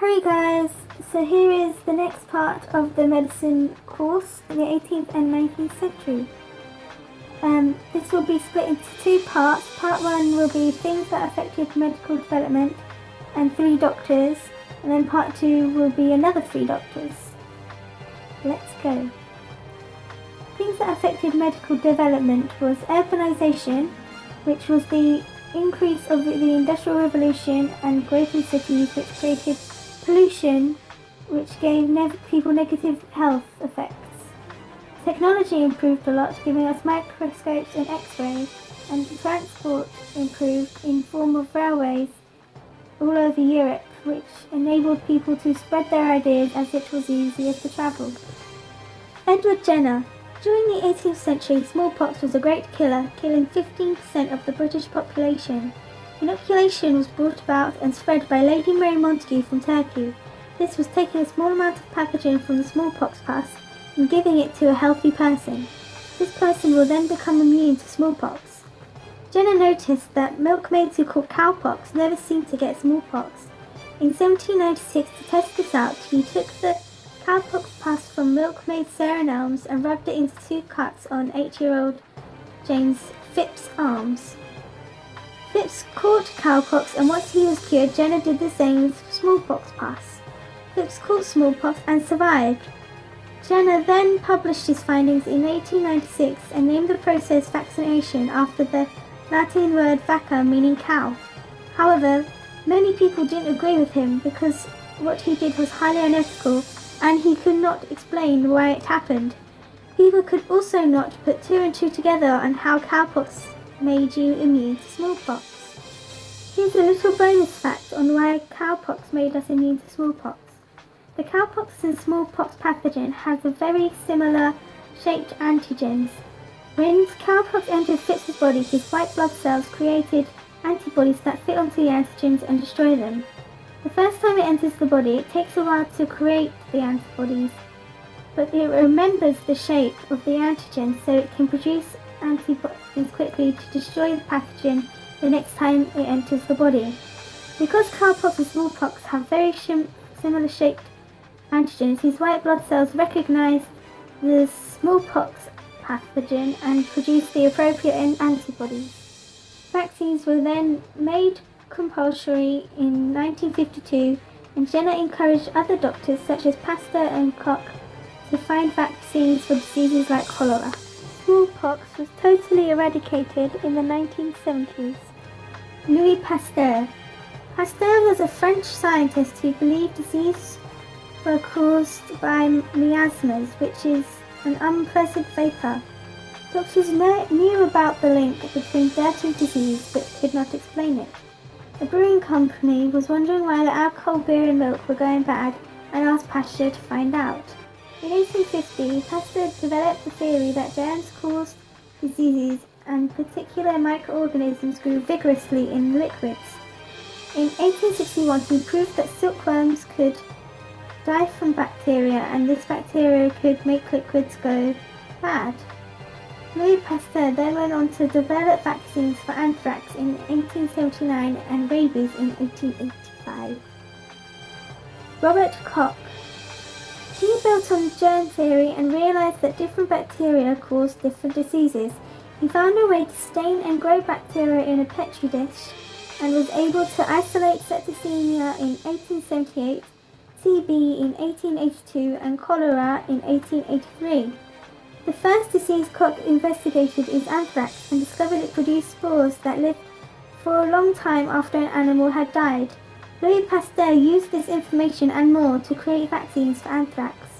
Hi guys, so here is the next part of the medicine course in the 18th and 19th century. This will be split into two parts. Part 1 will be things that affected medical development and 3 doctors, and then part 2 will be another 3 doctors. Let's go. Things that affected medical development was urbanization, which was the increase of the Industrial Revolution and growth in cities, which created pollution, which gave people negative health effects. Technology improved a lot, giving us microscopes and x-rays, and transport improved in form of railways all over Europe, which enabled people to spread their ideas as it was easier to travel. Edward Jenner. During the 18th century, smallpox was a great killer, killing 15% of the British population. Inoculation was brought about and spread by Lady Mary Montagu from Turkey. This was taking a small amount of pathogen from the smallpox pus and giving it to a healthy person. This person will then become immune to smallpox. Jenner noticed that milkmaids who caught cowpox never seemed to get smallpox. In 1796, to test this out, he took the cowpox pus from milkmaid Sarah Nelms and rubbed it into 2 cuts on 8-year-old James Phipps's arms. Phipps caught cowpox, and once he was cured, Jenner did the same with smallpox pus. Phipps caught smallpox and survived. Jenner then published his findings in 1896 and named the process vaccination after the Latin word vacca, meaning cow. However, many people didn't agree with him because what he did was highly unethical and he could not explain why it happened. People could also not put 2 and 2 together on how cowpox made you immune to smallpox. Here's a little bonus fact on why cowpox made us immune to smallpox. The cowpox and smallpox pathogen has a very similar shaped antigens. When cowpox entered Phipps's body, his white blood cells created antibodies that fit onto the antigens and destroy them. The first time it enters the body, it takes a while to create the antibodies, but it remembers the shape of the antigen so it can produce antibodies quickly to destroy the pathogen the next time it enters the body. Because cowpox and smallpox have very similar shaped antigens, his white blood cells recognize the smallpox pathogen and produce the appropriate antibodies. Vaccines were then made compulsory in 1952, and Jenner encouraged other doctors such as Pasteur and Koch to find vaccines for diseases like cholera. Smallpox was totally eradicated in the 1970s. Louis Pasteur. Pasteur was a French scientist who believed disease were caused by miasmas, which is an unpleasant vapor. Doctors knew about the link between dirt and disease but could not explain it. A brewing company was wondering why the alcohol, beer and milk were going bad and asked Pasteur to find out. In 1850, Pasteur developed the theory that germs caused diseases and particular microorganisms grew vigorously in liquids. In 1861, he proved that silkworms could die from bacteria and this bacteria could make liquids go bad. Louis Pasteur then went on to develop vaccines for anthrax in 1879 and rabies in 1885. Robert Koch. He built on germ theory and realized that different bacteria cause different diseases. He found a way to stain and grow bacteria in a petri dish and was able to isolate septicemia in 1878, TB in 1882 and cholera in 1883. The first disease Koch investigated is anthrax and discovered it produced spores that lived for a long time after an animal had died. Louis Pasteur used this information and more to create vaccines for anthrax.